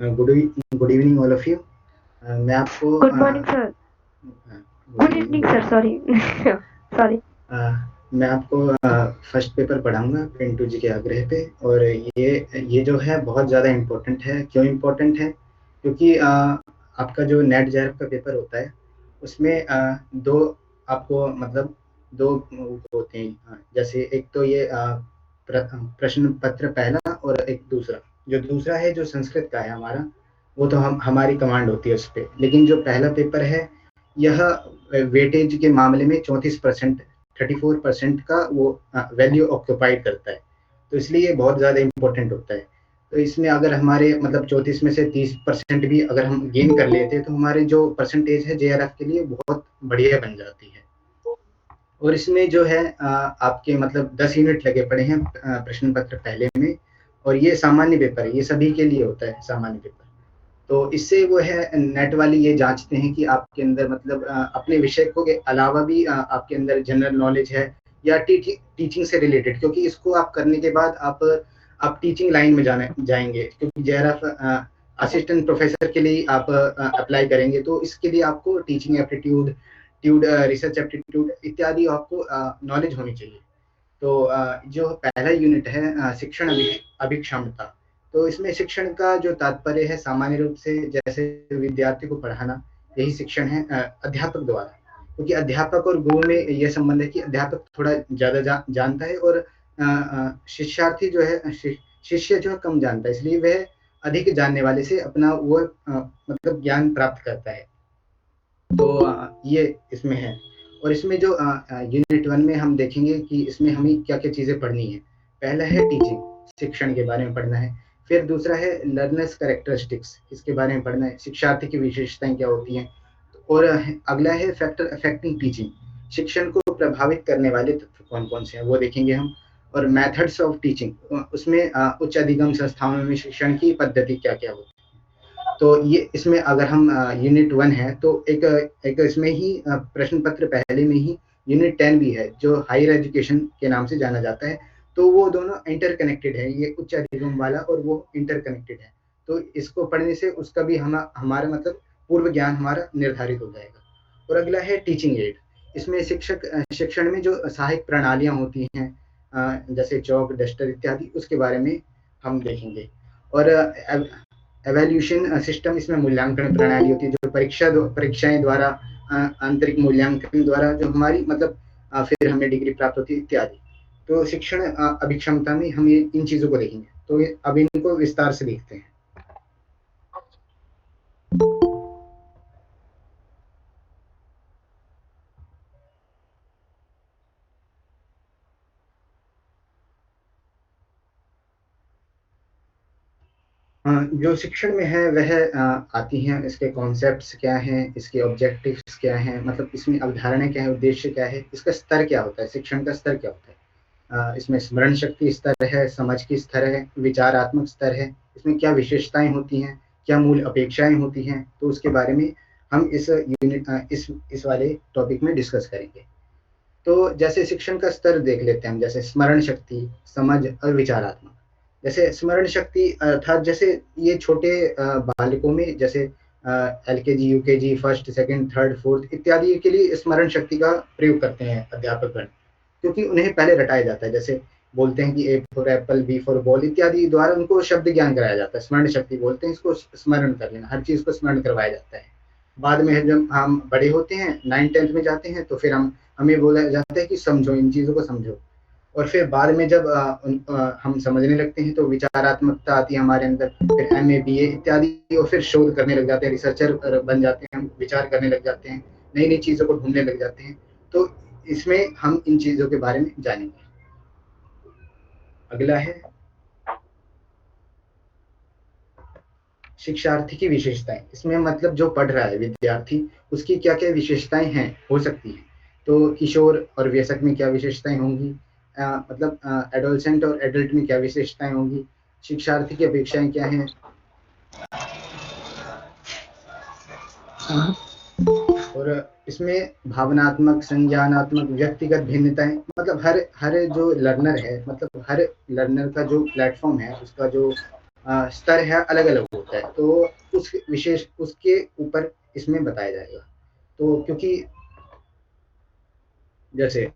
Good evening all of you. मैं आपको good morning sir. Good good evening evening good sir, evening. Sorry. Sorry. मैं आपको first paper पढ़ाऊंगा पिंटू जी के आग्रह पे। और ये जो है बहुत ज़्यादा इम्पोर्टेंट है। क्यों इम्पोर्टेंट है? क्योंकि आपका जो नेट जेआरएफ का पेपर होता है उसमें दो आपको मतलब दो होते हैं। जैसे एक तो ये प्रश्न पत्र पहला और एक दूसरा। जो दूसरा है जो संस्कृत का है हमारा, वो तो हमारी कमांड होती है उस पर। लेकिन जो पहला पेपर है यह वेटेज के मामले में 34%, 34% का वो वैल्यू ऑक्यूपाइड करता है। तो इसलिए ये बहुत ज़्यादा इम्पोर्टेंट होता है। तो इसमें अगर हमारे मतलब 34 में से 30% भी अगर हम गेन कर लेते हैं तो हमारे जो परसेंटेज है जेआरएफ के लिए बहुत बढ़िया बन जाती है। और इसमें जो है आपके मतलब 10 यूनिट लगे पड़े हैं प्रश्न पत्र पहले में। और ये सामान्य पेपर है, ये सभी के लिए होता है सामान्य पेपर। तो इससे वो है नेट वाली ये जांचते हैं कि आपके अंदर मतलब अपने विषय को के अलावा भी आपके अंदर जनरल नॉलेज है या टीचिंग से रिलेटेड। क्योंकि इसको आप करने के बाद आप टीचिंग लाइन में जाने जाएंगे, क्योंकि जेआरएफ असिस्टेंट प्रोफेसर के लिए आप अप्लाई करेंगे। तो इसके लिए आपको टीचिंग एप्टीट्यूड, ट्यूड रिसर्च एप्टीट्यूड इत्यादि आपको नॉलेज होनी चाहिए। तो जो पहला यूनिट है शिक्षण अभिक्षमता। तो इसमें शिक्षण का जो तात्पर्य है सामान्य रूप से जैसे विद्यार्थी को पढ़ाना, यही शिक्षण है अध्यापक द्वारा। क्योंकि अध्यापक और गुरु में यह संबंध है कि अध्यापक थोड़ा ज़्यादा जानता है और शिष्यार्थी जो है शिष्य जो है कम जानता है। इसलिए वह अधिक जानने वाले से अपना वो मतलब ज्ञान प्राप्त करता है। तो ये इसमें है। और इसमें जो यूनिट 1 में हम देखेंगे कि इसमें हमें क्या-क्या चीज़ें पढ़नी है। पहला है टीचिंग, शिक्षण के बारे में पढ़ना है। फिर दूसरा है लर्नर्स कैरेक्टरिस्टिक्स, इसके बारे में पढ़ना है, शिक्षार्थी की विशेषताएँ क्या होती हैं। और अगला है फैक्टर अफेक्टिंग टीचिंग, शिक्षण को प्रभावित करने वाले तत्व कौन-कौन से हैं वो देखेंगे हम। और मेथड्स ऑफ टीचिंग, उसमें उच्च अधिगम संस्थाओं में शिक्षण की पद्धति क्या-क्या होती है। तो ये इसमें अगर हम यूनिट 1 है तो एक इसमें ही प्रश्न पत्र पहले में ही यूनिट 10 भी है जो हायर एजुकेशन के नाम से जाना जाता है। तो वो दोनों इंटरकनेक्टेड है, ये उच्च अधिगम वाला और वो इंटरकनेक्टेड है। तो इसको पढ़ने से उसका भी हमारा मतलब पूर्व ज्ञान हमारा निर्धारित हो जाएगा। और अगला है टीचिंग एड, इसमें शिक्षण में जो सहायक प्रणालियां होती हैं जैसे चौक डस्टर इत्यादि, उसके बारे में हम देखेंगे। और एवैल्यूएशन सिस्टम, इसमें मूल्यांकन प्रणाली होती है जो परीक्षाएं द्वारा आंतरिक मूल्यांकन द्वारा जो हमारी मतलब फिर हमें डिग्री प्राप्त होती है इत्यादि। तो शिक्षण अभिक्षमता में हम ये इन चीज़ों को देखेंगे। तो अब इनको विस्तार से देखते हैं। जो शिक्षण में है वह आती हैं, इसके कॉन्सेप्ट्स क्या हैं, इसके ऑब्जेक्टिव्स क्या हैं, मतलब इसमें अवधारणा क्या है, उद्देश्य क्या है, इसका स्तर क्या होता है, शिक्षण का स्तर क्या होता है। इसमें स्मरण शक्ति स्तर है, समझ की स्तर है, विचारात्मक स्तर है, इसमें क्या विशेषताएं होती हैं, क्या मूल अपेक्षाएं होती हैं। तो उसके बारे में हम इस यूनिट इस वाले टॉपिक में डिस्कस करेंगे। तो जैसे शिक्षण का स्तर देख लेते हैं हम, जैसे स्मरण शक्ति, समझ और विचारात्मक। जैसे स्मरण शक्ति अर्थात जैसे ये छोटे बालकों में जैसे LKG, UKG, first, second, third, fourth इत्यादि के लिए स्मरण शक्ति का प्रयोग करते हैं अध्यापकगण। क्योंकि उन्हें पहले रटाया जाता है, जैसे बोलते हैं कि A for apple, B for ball इत्यादि द्वारा उनको शब्द ज्ञान कराया जाता है। स्मरण शक्ति बोलते हैं इसको, स्मरण कर लेना, हर चीज को स्मरण करवाया जाता है। बाद में जब हम बड़े होते हैं 9th-10th में जाते हैं तो फिर हमें बोला जाता है कि समझो, इन चीज़ों को समझो। और फिर बाद में जब हम समझने लगते हैं तो विचारात्मकता आती है हमारे अंदर, फिर एमए, बीए इत्यादि, और फिर शोध करने लग जाते हैं, रिसर्चर बन जाते हैं, हम विचार करने लग जाते हैं, नई नई चीज़ों को ढूंढने लग जाते हैं। तो इसमें हम इन चीज़ों के बारे में जानेंगे। अगला है शिक्षार्थी की विशेषताएं। इसमें मतलब जो पढ़ रहा है विद्यार्थी, उसकी क्या क्या विशेषताएं हैं हो सकती हैं। तो किशोर और वयस्क में क्या विशेषताएं होंगी, मतलब एडोलसेंट और एडल्ट में क्या विशेषताएं होंगी, शिक्षार्थी की अपेक्षाएं क्या हैं। और इसमें भावनात्मक, संज्ञानात्मक, व्यक्तिगत भिन्नताएं, मतलब हर हर जो लर्नर है, मतलब हर लर्नर का जो प्लेटफॉर्म है, उसका जो स्तर है अलग-अलग होता है, तो उस विशेष उसके ऊपर इसमें बताया जाएगा। तो क्योंकि जैसे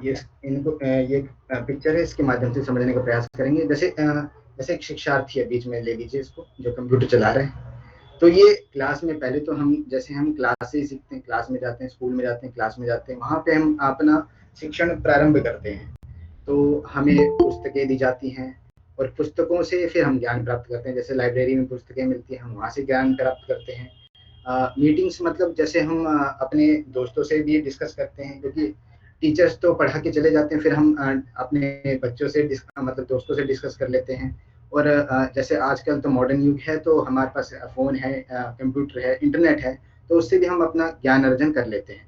ये इनको ये पिक्चर है, इसके माध्यम से समझने का प्रयास करेंगे। जैसे एक शिक्षार्थी है, बीच में ले लीजिए इसको, जो कंप्यूटर चला रहा है। तो ये क्लास में पहले तो हम क्लास से ही सीखते हैं, क्लास में जाते हैं, स्कूल में जाते हैं, क्लास में जाते हैं, वहाँ पे हम अपना शिक्षण प्रारंभ करते हैं। तो हमें पुस्तकें दी जाती हैं और पुस्तकों से फिर हम ज्ञान प्राप्त करते हैं। जैसे लाइब्रेरी में पुस्तकें मिलती हैं, हम वहाँ से ज्ञान प्राप्त करते हैं। मीटिंग्स मतलब जैसे हम अपने दोस्तों से भी डिस्कस करते हैं, क्योंकि टीचर्स तो पढ़ा के चले जाते हैं, फिर हम अपने बच्चों से मतलब दोस्तों से डिस्कस कर लेते हैं। और जैसे आजकल तो मॉडर्न युग है, तो हमारे पास फ़ोन है, कंप्यूटर है, इंटरनेट है, तो उससे भी हम अपना ज्ञान अर्जन कर लेते हैं।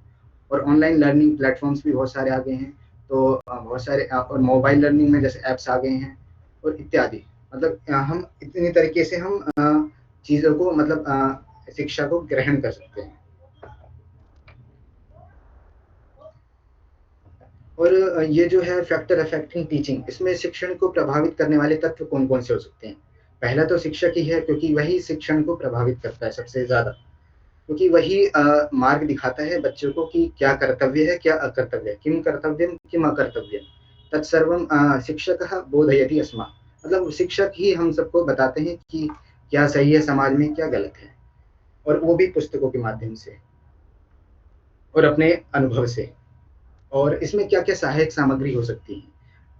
और ऑनलाइन लर्निंग प्लेटफॉर्म्स भी बहुत सारे आ गए हैं। तो बहुत सारे और मोबाइल लर्निंग में जैसे ऐप्स आ गए हैं और इत्यादि। मतलब हम इतनी तरीके से हम चीज़ों को मतलब शिक्षा को ग्रहण कर सकते हैं। और ये जो है फैक्टर अफेक्टिंग टीचिंग, इसमें शिक्षण को प्रभावित करने वाले तत्व कौन-कौन से हो सकते हैं? पहला तो शिक्षक ही है, क्योंकि वही शिक्षण को प्रभावित करता है सबसे ज़्यादा। क्योंकि वही मार्ग दिखाता है बच्चों को कि क्या कर्तव्य है, क्या अकर्तव्य है, किम कर्तव्यम, किम अकर्तव्यम, तत्सर्वम शिक्षकः बोधयति अस्मा। मतलब शिक्षक ही हम सबको बताते हैं कि क्या सही है समाज में, क्या गलत है, और वो भी पुस्तकों के माध्यम से और अपने अनुभव से। और इसमें क्या-क्या सहायक सामग्री हो सकती है?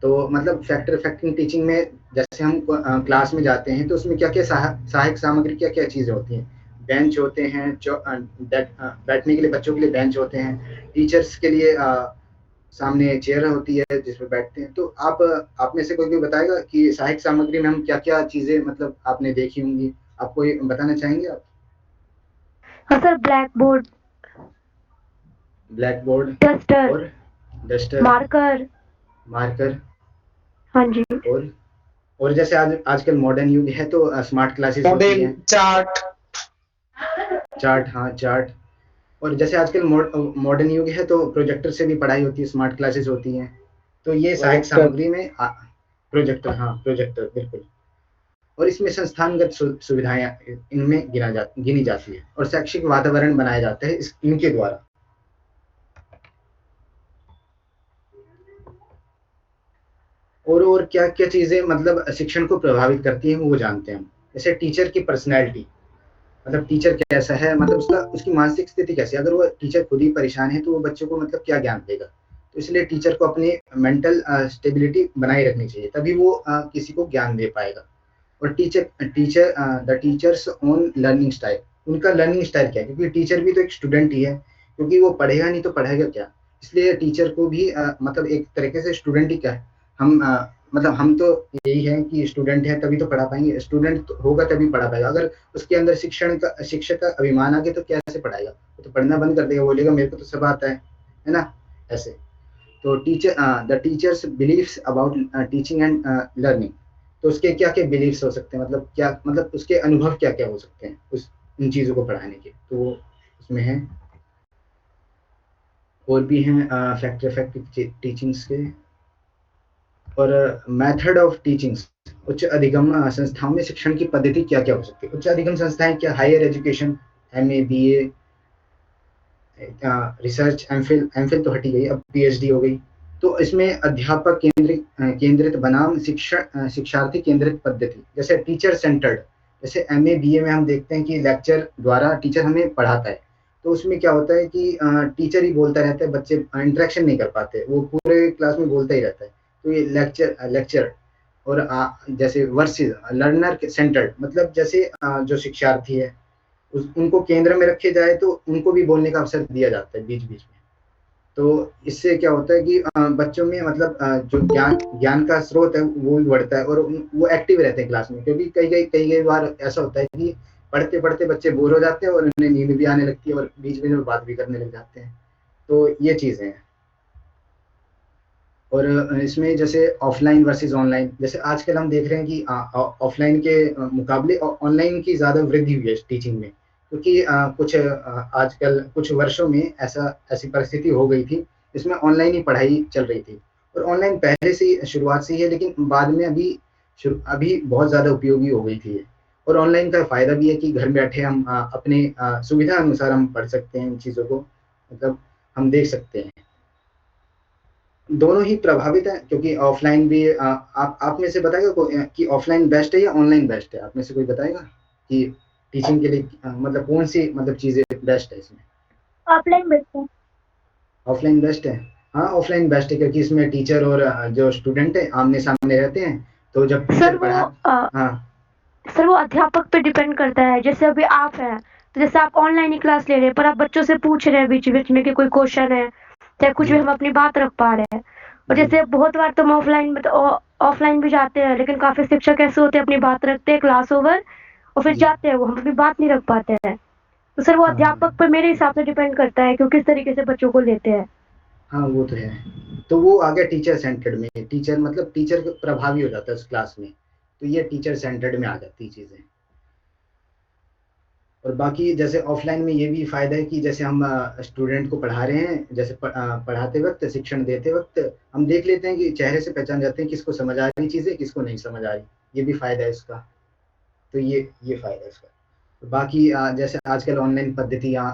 तो मतलब फैक्टर अफेक्टिंग टीचिंग में जैसे हम क्लास में जाते हैं, तो उसमें क्या-क्या सहायक सामग्री क्या-क्या चीज़ें होती हैं? बेंच होते हैं, बैठने के लिए बच्चों के लिए बेंच होते हैं, टीचर्स के लिए सामने चेयर होती है जिस पे बैठते हैं। तो आप में से कोई बताएगा कि सहायक सामग्री में हम क्या-क्या चीज़ें मतलब आपने देखी होंगी? आप कोई बताना चाहेंगे आप? हाँ sir, black board, black board duster, और डस्टर, मार्कर। मार्कर हाँ जी। और जैसे आजकल मॉडर्न युग है, तो स्मार्ट क्लासेस होती मॉडल हैं। चार्ट। चार्ट, हाँ चार्ट। और जैसे आजकल मॉडर्न युग है, तो प्रोजेक्टर से भी पढ़ाई होती है, स्मार्ट क्लासेस होती हैं। तो ये सहायक प्रोजेक्टर। सामग्री में प्रोजेक्टर, हाँ प्रोजेक्टर बिल्कुल। और इसमें संस्थानगत सुविधाएं इनमें गिनी जाती है, और शैक्षिक वातावरण बनाया जाता है इनके द्वारा। और क्या-क्या चीज़ें मतलब शिक्षण को प्रभावित करती हैं, वो जानते हैं हम। जैसे टीचर की पर्सनैलिटी, मतलब टीचर कैसा है, मतलब उसकी मानसिक स्थिति कैसी है। अगर वो टीचर खुद ही परेशान है, तो वो बच्चों को मतलब क्या ज्ञान देगा। तो इसलिए टीचर को अपनी मेंटल स्टेबिलिटी बनाए रखनी चाहिए, तभी वो किसी को ज्ञान दे पाएगा। और the teachers own learning style, उनका लर्निंग स्टाइल क्या है, क्योंकि टीचर भी तो एक स्टूडेंट ही है, क्योंकि वो पढ़ेगा नहीं तो पढ़ाएगा क्या। इसलिए टीचर को भी मतलब एक तरीके से स्टूडेंट ही क्या है। मतलब हम तो यही है कि स्टूडेंट है तभी तो पढ़ा पाएंगे, स्टूडेंट तो होगा तभी पढ़ा पाएगा। अगर उसके अंदर शिक्षक का अभिमान आ गया, तो कैसे पढ़ाएगा, वो तो पढ़ना बंद कर देगा, बोलेगा मेरे को तो सब आता है ना, ऐसे। तो the teachers believes about teaching and learning, तो उसके क्या-क्या बिलीव्स हो सकते हैं, मतलब क्या, मतलब उसके अनुभव क्या-क्या हो सकते हैं उस इन चीज़ों को पढ़ाने के, तो वो उसमें है। और भी हैं फैक्टर इफेक्टिव टीचिंग्स के। और मेथड ऑफ टीचिंग्स, उच्च अधिगम संस्थाओं में शिक्षण की पद्धति क्या-क्या हो सकती है। उच्च अधिगम संस्थाएं क्या, higher education, MA, BA, research, MPhil तो हटी गई, अब पीएचडी हो गई। तो इसमें अध्यापक केंद्रित बनाम शिक्षार्थी केंद्रित पद्धति, जैसे टीचर सेंटर्ड। जैसे एमए, बीए में हम देखते हैं कि लेक्चर द्वारा टीचर हमें पढ़ाता है, तो उसमें क्या होता है कि टीचर ही बोलता रहता है, बच्चे इंटरेक्शन नहीं कर पाते, वो पूरे क्लास में बोलता ही रहता है। तो ये लेक्चर और जैसे वर्सेस लर्नर सेंटर्ड, मतलब जैसे जो शिक्षार्थी है उनको केंद्र में रखे जाए, तो उनको भी बोलने का अवसर दिया जाता है बीच-बीच में। तो इससे क्या होता है कि बच्चों में मतलब जो ज्ञान का स्रोत है वो भी बढ़ता है, और वो एक्टिव रहते हैं क्लास में। क्योंकि कई बार ऐसा होता है कि पढ़ते-पढ़ते बच्चे बोर हो जाते हैं, और उन्हें नींद भी आने लगती है, और बीच-बीच में बात भी करने लग जाते हैं। तो ये चीज़ें हैं। और इसमें जैसे ऑफलाइन वर्सेस ऑनलाइन, जैसे आजकल हम देख रहे हैं कि ऑफलाइन के मुकाबले ऑनलाइन की ज़्यादा वृद्धि हुई है टीचिंग में, क्योंकि आजकल कुछ वर्षों में ऐसी परिस्थिति हो गई थी, इसमें ऑनलाइन ही पढ़ाई चल रही थी। और ऑनलाइन पहले से ही शुरुआत से ही है, लेकिन बाद में अभी अभी बहुत ज़्यादा उपयोगी हो गई थी ये। और ऑनलाइन का फ़ायदा भी है कि घर बैठे हम अपने सुविधा अनुसार हम पढ़ सकते हैं इन चीज़ों को, मतलब हम देख सकते हैं। दोनों ही प्रभावित हैं क्योंकि ऑफ़लाइन भी आप में से बताएगा कि ऑफ़लाइन बेस्ट है या ऑनलाइन बेस्ट है? आप में से कोई बताएगा कि टीचिंग के लिए मतलब कौन-सी मतलब चीज़ें बेस्ट है इसमें? ऑफलाइन बेस्ट है। ऑफ़लाइन बेस्ट है। हाँ, ऑफ़लाइन बेस्ट है क्योंकि इसमें टीचर और जो स्टूडेंट है आमने-सामने रहते हैं, तो जब सर टीचर वो हाँ, सर वो अध्यापक पे डिपेंड करता है। जैसे अभी आप हैं, तो जैसे आप ऑनलाइन ही क्लास ले रहे हैं, पर आप बच्चों से पूछ रहे हैं बीच-बीच में कि कोई क्वेश्चन है, चाहे कुछ भी जी, हम अपनी बात रख पा रहे हैं। और जी, जैसे बहुत बार तो हम ऑफलाइन में तो ऑफलाइन भी जाते हैं, लेकिन काफ़ी शिक्षक ऐसे होते हैं अपनी बात रखते हैं क्लास ओवर और फिर जी। जाते हैं वो, हम अपनी बात नहीं रख पाते हैं। तो सर वो हाँ, अध्यापक हाँ। पर मेरे हिसाब से डिपेंड करता है कि वो किस तरीके से बच्चों को लेते हैं। हाँ, वो तो है। तो वो आ गया टीचर सेंटर्ड में, टीचर मतलब टीचर प्रभावी हो जाता है उस क्लास में, तो ये टीचर सेंटर्ड में आ जाती चीज़ें। और बाकी जैसे ऑफ़लाइन में ये भी फ़ायदा है कि जैसे हम स्टूडेंट को पढ़ा रहे हैं, जैसे पढ़ाते वक़्त, शिक्षण देते वक़्त हम देख लेते हैं कि चेहरे से पहचान जाते हैं किसको समझ आ रही चीज़ें, किसको नहीं समझ आ रही। ये भी फ़ायदा है इसका। तो ये फ़ायदा है इसका। तो बाकी जैसे आजकल ऑनलाइन पद्धतियाँ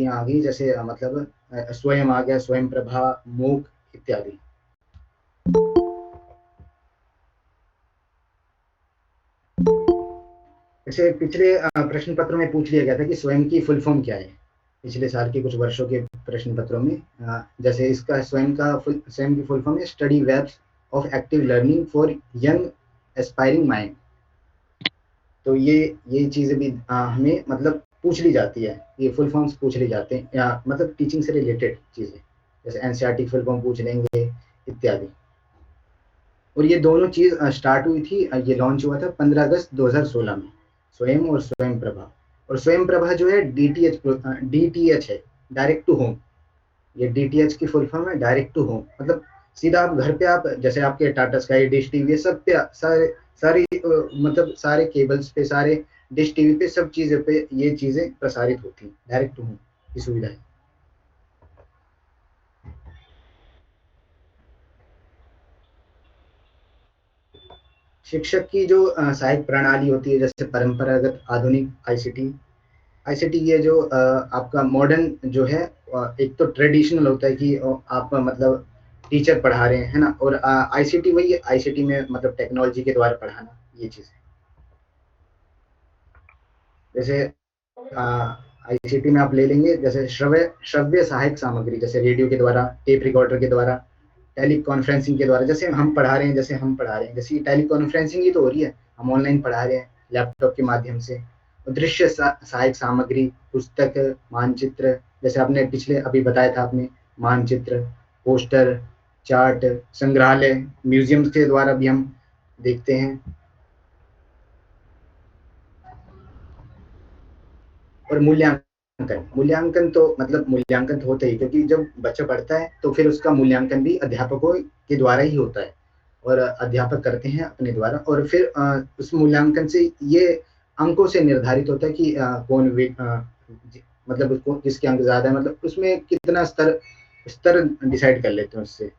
आ गई जैसे मतलब स्वयं आ गया, स्वयं प्रभा, मूक इत्यादि। जैसे पिछले प्रश्न पत्र में पूछ लिया गया था कि स्वयं की फुल फॉर्म क्या है? पिछले साल के कुछ वर्षों के प्रश्न पत्रों में जैसे इसका स्वयं की फुल फॉर्म है study webs of active learning for young aspiring mind. तो ये चीज़ें भी हमें मतलब पूछ ली जाती है, ये फुल फॉर्म्स पूछ लिए जाते हैं या मतलब टीचिंग से रिलेटेड चीज़ें, जैसे एनसीईआरटी फुल फॉर्म पूछ लेंगे इत्यादि। और ये दोनों चीज़ स्टार्ट हुई थी, ये लॉन्च हुआ था 15 अगस्त 2016 में, स्वयं और स्वयं प्रभा। और स्वयं प्रभा जो है डीटीएच है, डायरेक्ट टू होम। ये डीटीएच की फुल फॉर्म है डायरेक्ट टू होम, मतलब सीधा आप घर पे आप जैसे आपके टाटा स्काई, डिश टीवी ये सब पे मतलब सारे केबल्स पे, सारे डिश टीवी पे, सब चीज़ें पे ये चीज़ें प्रसारित होती हैं, डायरेक्ट टू होम की सुविधा है। शिक्षक की जो सहायक प्रणाली होती है जैसे परंपरागत, आधुनिक, आईसीटी। आईसीटी ये जो आपका मॉडर्न जो है, एक तो ट्रेडिशनल होता है कि आप मतलब टीचर पढ़ा रहे हैं, है ना? और आईसीटी वही है, आईसीटी में मतलब टेक्नोलॉजी के द्वारा पढ़ाना, ये चीज़ है। जैसे आईसीटी में आप ले लेंगे जैसे श्रव्य सहायक सामग्री, जैसे रेडियो के द्वारा, टेप रिकॉर्डर के द्वारा, टेली कॉन्फ्रेंसिंग के द्वारा, जैसे हम पढ़ा रहे हैं, जैसे टेली कॉन्फ्रेंसिंग ही तो हो रही है, हम ऑनलाइन पढ़ा रहे हैं लैपटॉप के माध्यम से। और दृश्य सहायक सामग्री, पुस्तक, मानचित्र, जैसे आपने पिछले अभी बताया था आपने, मानचित्र, पोस्टर, चार्ट, संग्रहालय, म्यूजियम्स के द्वारा भी हम देखते हैं। और मूल्यांकन तो मतलब मूल्यांकन तो होता ही, क्योंकि जब बच्चा पढ़ता है तो फिर उसका मूल्यांकन भी अध्यापकों के द्वारा ही होता है, और अध्यापक करते हैं अपने द्वारा, और फिर उस मूल्यांकन से ये अंकों से निर्धारित होता है कि मतलब उसको किसके अंक ज्यादा है, मतलब उसमें कितना स्तर स्तर डिसाइड कर लेते हैं उससे।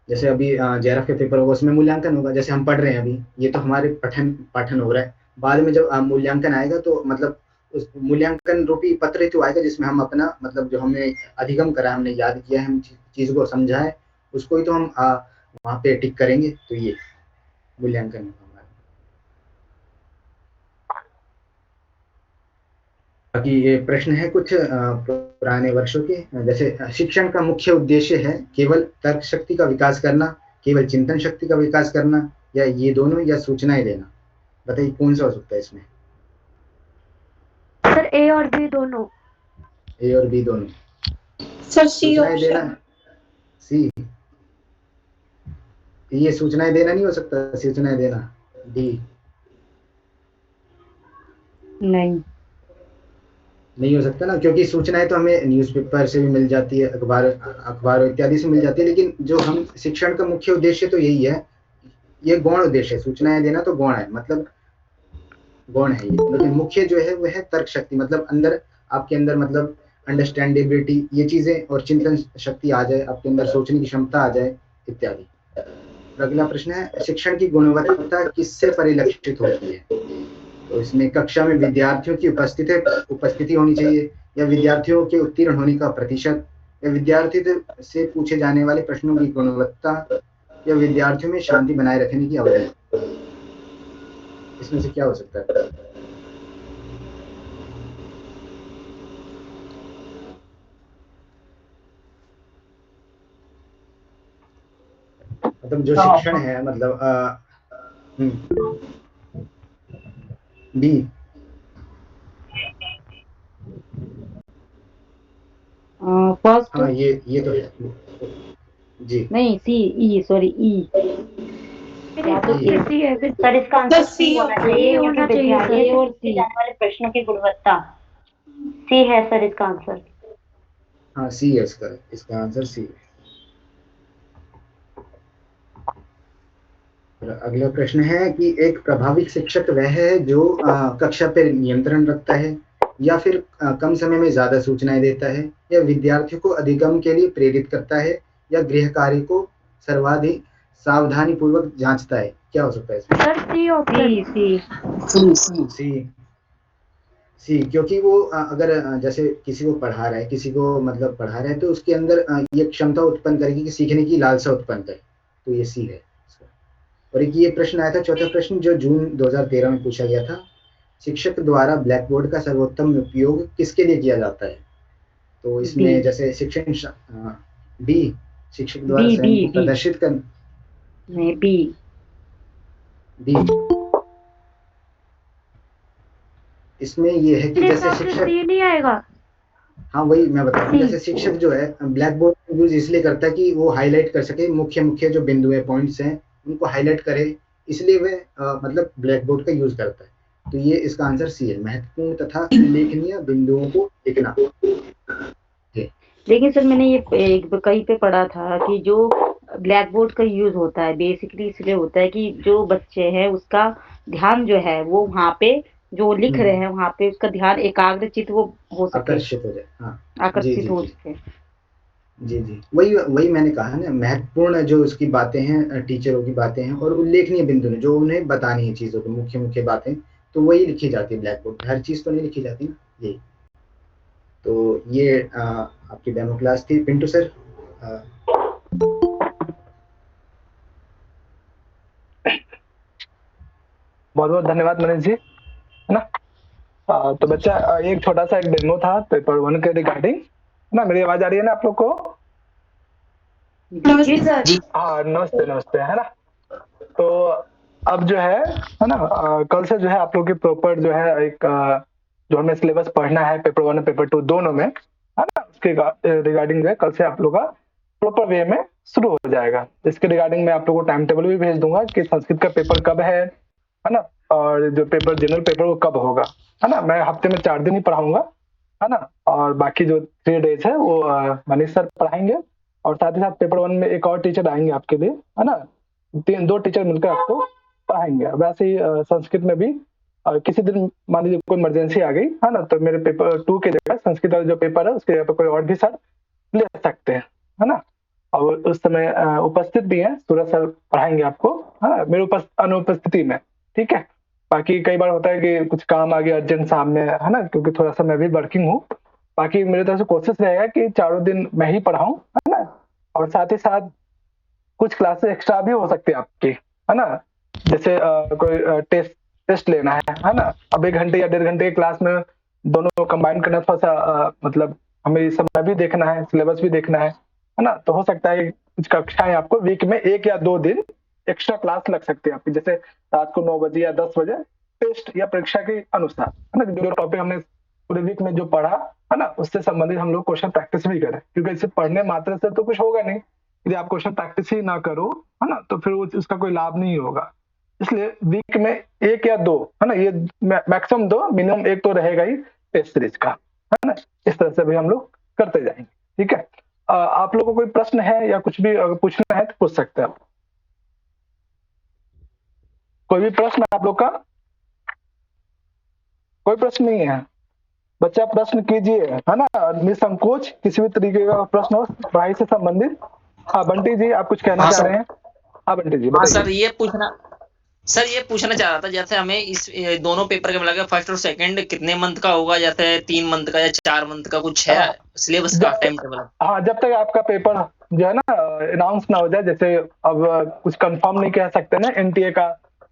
जैसे अभी जेआरएफ के पेपर होगा उसमें मूल्यांकन होगा, जैसे हम पढ़ रहे हैं अभी, ये तो हमारे पठन पाठन हो रहा है। बाद में जब मूल्यांकन आएगा तो मतलब उस मूल्यांकन रूपी पत्र तो आएगा जिसमें हम अपना मतलब जो हमने अधिगम करा है, हमने याद किया है, हम चीज को समझा है, उसको ही तो हम वहाँ पे टिक करेंगे, तो ये मूल्यांकन होगा हमारा। बाकी ये प्रश्न है कुछ पुराने वर्षों के, जैसे शिक्षण का मुख्य उद्देश्य है केवल तर्क शक्ति का विकास करना, केवल चिंतन शक्ति का विकास करना, या ये दोनों, या सूचनाएं देना? बताइए कौन सा हो सकता है इसमें? सर ए और बी दोनों। ए और बी दोनों? सर सी सूचनाएं देना, ऑप्शन। सी। ये सूचनाएं देना नहीं हो सकता, सूचनाएं देना डी? नहीं। नहीं हो सकता ना, क्योंकि सूचनाएं तो हमें न्यूज़पेपर से भी मिल जाती है, अखबार इत्यादि से मिल जाती है, लेकिन जो हम शिक्षण का मुख्य उद्देश्य तो यही है, ये गौण उद्देश्य है, सूचनाएं देना तो गौण है, मतलब गौण है ये, लेकिन मुख्य जो है वो है तर्क शक्ति, मतलब अंदर, आपके अंदर मतलब अंडरस्टैंडेबिलिटी, ये चीजें, और चिंतन शक्ति आ जाए आपके अंदर, सोचने की क्षमता आ जाए इत्यादि। अगला प्रश्न है, शिक्षण की गुणवत्ता किससे परिलक्षित होती है? तो इसमें कक्षा में विद्यार्थियों की उपस्थिति होनी चाहिए, या विद्यार्थियों के उत्तीर्ण होने का प्रतिशत, या विद्यार्थी से पूछे जाने वाले प्रश्नों की गुणवत्ता, या विद्यार्थियों में शांति बनाए रखने की अवधि। इसमें से क्या हो सकता है? मतलब जो शिक्षण है, मतलब बी। फर्स्ट। हाँ, ये तो है जी। नहीं, सी ई, सॉरी ई। या तो ई। सी है फिर। सर इसका आंसर सर, सी सी होना होगा। चाहिए, सी क्योंकि होना चाहिए सर। विद्यालय और पूछे जाने वाले प्रश्नों की गुणवत्ता। सी है सर इसका आंसर। हाँ, सी है इसका आंसर सी है। अगला प्रश्न है कि एक प्रभावी शिक्षक वह है जो कक्षा पर नियंत्रण रखता है, या फिर कम समय में ज्यादा सूचनाएं देता है, या विद्यार्थियों को अधिगम के लिए प्रेरित करता है, या गृह कार्य को सर्वाधिक सावधानी पूर्वक जांचता है। क्या हो सकता है इसमें? Sir C option. सी। सी, क्योंकि वो अगर जैसे किसी को पढ़ा रहा है, मतलब पढ़ा रहा है, तो उसके अंदर ये क्षमता उत्पन्न करेगी कि सीखने की लालसा उत्पन्न करे। तो ये सी है इसका। और एक ये प्रश्न आया था, चौथा प्रश्न, जो जून 2013 में पूछा गया था, शिक्षक द्वारा ब्लैक बोर्ड का सर्वोत्तम उपयोग किसके लिए किया जाता है? तो इसमें बी। जैसे डी, शिक्षक द्वारा बी स्वयं बी को बी। प्रदर्शित कर। नहीं, बी। डी। इसमें ये है कि मेरे जैसे हिसाब से शिक्षक, सी नहीं आएगा। हाँ वही मैं बता रहा हूँ, सी। जैसे शिक्षक जो है ब्लैक बोर्ड का यूज इसलिए करता है कि वो हाईलाइट कर सके, मुख्य मुख्य जो बिंदु है, पॉइंट्स हैं, उनको हाईलाइट करे, इसलिए वे मतलब ब्लैक बोर्ड का यूज करता है। तो ये इसका आंसर सी है, महत्वपूर्ण तथा उल्लेखनीय बिंदुओं को लिखना। लेकिन सर मैंने ये कहीं पे पढ़ा था कि जो ब्लैक बोर्ड का यूज होता है बेसिकली इसलिए होता है कि जो बच्चे हैं उसका ध्यान जो है वो वहाँ पे जो लिख रहे हैं वहाँ पे उसका ध्यान एकाग्रचित वो हो सके, आकर्षित हो जाए। हाँ जी आकर्षित जी हो जी सके। जी जी, वही वही मैंने कहा ना, महत्वपूर्ण जो उसकी बातें हैं, टीचरों की बातें हैं, और उल्लेखनीय बिंदु ने जो उन्हें बतानी है चीजों को, मुख्य मुख्य बातें, तो वही लिखी जाती है ब्लैक बोर्ड पे। हर चीज तो नहीं लिखी जाती ना, यही। तो ये आपकी डेमो क्लास थी पिंटू सर। बहुत बहुत धन्यवाद मनीष जी, है ना। तो बच्चा एक छोटा सा एक डेमो था पेपर 1 के रिगार्डिंग, है ना। मेरी आवाज आ रही है ना आप लोग को? जी सर। हाँ, नमस्ते नमस्ते, है ना। तो अब जो है ना, कल से जो है आप लोग की प्रॉपर जो है एक जो हमें सिलेबस पढ़ना है पेपर 1 और पेपर 2 दोनों में, है ना, उसके रिगार्डिंग जो है कल से आप लोग का प्रॉपर वे में शुरू हो जाएगा। इसके रिगार्डिंग मैं आप लोग को टाइम टेबल भी भेज दूंगा कि संस्कृत का पेपर कब है ना, और जो पेपर जनरल पेपर वो कब होगा, है ना। मैं हफ्ते में 4 दिन ही पढ़ाऊंगा, है ना, और बाकी जो 3 डेज है वो मनीष सर पढ़ाएंगे, और साथ ही साथ पेपर 1 में एक और टीचर आएंगे आपके लिए, है ना। 2 टीचर मिलकर आपको पढ़ाएंगे। वैसे ही संस्कृत में भी किसी दिन मान लीजिए कोई इमरजेंसी आ गई, है ना, तो मेरे पेपर 2 के जगह संस्कृत वाला जो पेपर है उसके जगह पर कोई और भी सर ले सकते हैं, है ना। और उस समय उपस्थित भी हैं, सूरज सर पढ़ाएंगे आपको, है ना, मेरे अनुपस्थिति में, ठीक है। बाकी कई बार होता है कि कुछ काम आ गया अर्जेंट सामने, है ना, क्योंकि थोड़ा सा मैं भी वर्किंग हूँ। बाकी मेरी तरफ से कोशिश रहेगा कि 4 दिन मैं ही पढ़ाऊं, है ना, और साथ ही साथ कुछ क्लासेस एक्स्ट्रा भी हो सकती है आपकी, है ना। जैसे कोई टेस्ट लेना है ना, अब 1 घंटे या 1.5 घंटे की क्लास में दोनों कंबाइन करना थोड़ा सा मतलब हमें समय भी देखना है, सिलेबस भी देखना है ना। तो हो सकता है कुछ कक्षाएं आपको वीक में 1 या 2 दिन एक्स्ट्रा क्लास लग सकती है आपकी, जैसे रात को 9 बजे या 10 बजे टेस्ट या परीक्षा के अनुसार, है ना। जो टॉपिक हमने पूरे वीक में जो पढ़ा, है ना, उससे संबंधित हम लोग क्वेश्चन प्रैक्टिस भी करें, क्योंकि इसे पढ़ने मात्र से तो कुछ होगा नहीं। यदि आप क्वेश्चन प्रैक्टिस ही ना करो, है ना, तो फिर उसका कोई लाभ नहीं होगा। इसलिए वीक में 1 या 2, है ना, ये मैक्सिमम 2, मिनिमम 1 तो रहेगा ही टेस्ट सीरीज का, है ना। इस तरह से भी हम लोग करते जाएंगे, ठीक है। आप लोगों को कोई प्रश्न है या कुछ भी पूछना है तो पूछ सकते हैं आप। कोई भी प्रश्न आप लोग का? कोई प्रश्न नहीं है? बच्चा प्रश्न कीजिए, है ना, निसंकोच, किसी भी तरीके का प्रश्न हो पढ़ाई से संबंधित। हाँ बंटी जी, आप कुछ कहना चाह रहे हैं? हाँ बंटी जी हाँ बताइए। सर ये पूछना चाह रहा था, जैसे हमें इस दोनों पेपर के मिला के फर्स्ट और सेकंड कितने मंथ का होगा, जैसे 3 मंथ का या 4 मंथ का, कुछ है हाँ, सिलेबस का जब टाइम टेबल? हाँ जब तक आपका पेपर जो है ना अनाउंस ना हो जाए, जैसे अब कुछ कंफर्म नहीं कह सकते ना एनटीए का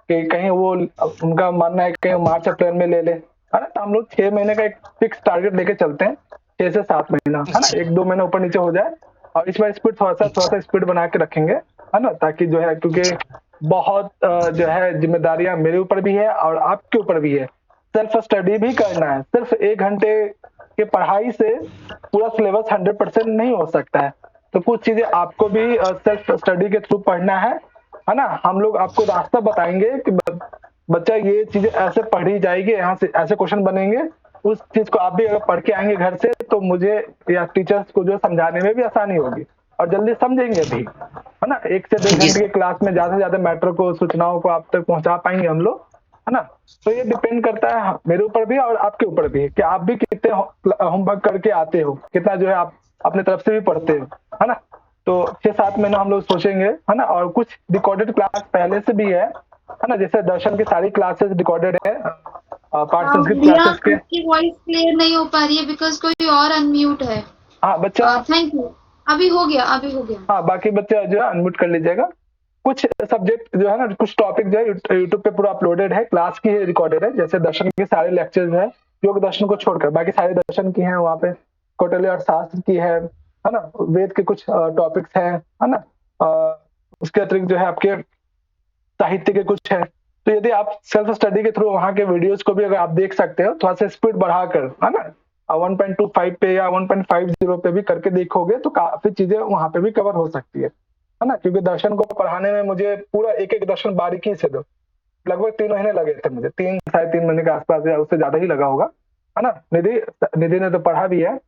कि कहीं वो उनका मानना है कि कहीं मार्च अप्रैल में ले ले, है ना। तो हम लोग 6 महीने का एक फिक्स टारगेट लेके चलते हैं, 6 से 7 महीना, है ना। अच्छा 1-2 महीना ऊपर नीचे हो जाए, और इस बार स्पीड थोड़ा अच्छा सा स्पीड बना के रखेंगे, है ना, ताकि जो है, क्योंकि बहुत जो है जिम्मेदारियां मेरे ऊपर भी है और आपके ऊपर भी है। सेल्फ स्टडी भी करना है, सिर्फ 1 घंटे की पढ़ाई से पूरा सिलेबस 100% नहीं हो सकता है। तो कुछ चीजें आपको भी सेल्फ स्टडी के थ्रू पढ़ना है ना। हम लोग आपको रास्ता बताएंगे कि बच्चा ये चीजें ऐसे पढ़ी जाएगी, यहाँ से ऐसे क्वेश्चन बनेंगे। उस चीज को आप भी अगर पढ़ के आएंगे घर से, तो मुझे या टीचर्स को जो समझाने में भी आसानी होगी और जल्दी समझेंगे भी, है ना। 1 से 1.5 घंटे की क्लास में ज्यादा से ज्यादा मैटर को, सूचनाओं को आप तक पहुंचा पाएंगे हम लोग, है ना। तो ये डिपेंड करता है मेरे ऊपर भी और आपके ऊपर भी कि आप भी कितने होमवर्क करके आते हो, कितना जो है आप अपने तरफ से भी पढ़ते हो, है ना। तो 6-7 महीना हम लोग सोचेंगे, है ना। और कुछ रिकॉर्डेड क्लास पहले से भी है ना। जैसे दर्शन की सारी क्लासेस रिकॉर्डेड है, पाठ संस्कृत भैया क्लासेस के। आपकी वॉइस क्लियर नहीं हो पा रही है बिकॉज कोई और अनम्यूट है। हाँ बच्चा, थैंक यू। अभी हो गया, अभी हो गया। हाँ बाकी बच्चे जो है अनम्यूट कर लीजिएगा। कुछ सब्जेक्ट जो है ना, कुछ टॉपिक जो है यूट्यूब पे पूरा अपलोडेड है, क्लास की रिकॉर्डेड है। जैसे दर्शन के सारे लेक्चर्स हैं, योग दर्शन को छोड़कर बाकी सारे दर्शन की हैं वहाँ पे। कौटिल्य अर्थशास्त्र की है ना। वेद के कुछ टॉपिक्स हैं, है ना। उसके अतिरिक्त जो है आपके साहित्य के कुछ है। तो यदि आप सेल्फ स्टडी के थ्रू वहाँ के वीडियोस को भी अगर आप देख सकते हो, थोड़ा सा स्पीड बढ़ाकर, है ना, 1.25 पे या 1.50 पे भी करके देखोगे, तो काफी चीजें वहाँ पे भी कवर हो सकती है ना। क्योंकि दर्शन को पढ़ाने में मुझे पूरा एक एक दर्शन बारीकी से दो, लगभग 3 महीने लगे थे मुझे, 3-3.5 महीने के आसपास या उससे ज्यादा ही लगा होगा, है ना। निधि निधि ने तो पढ़ा भी है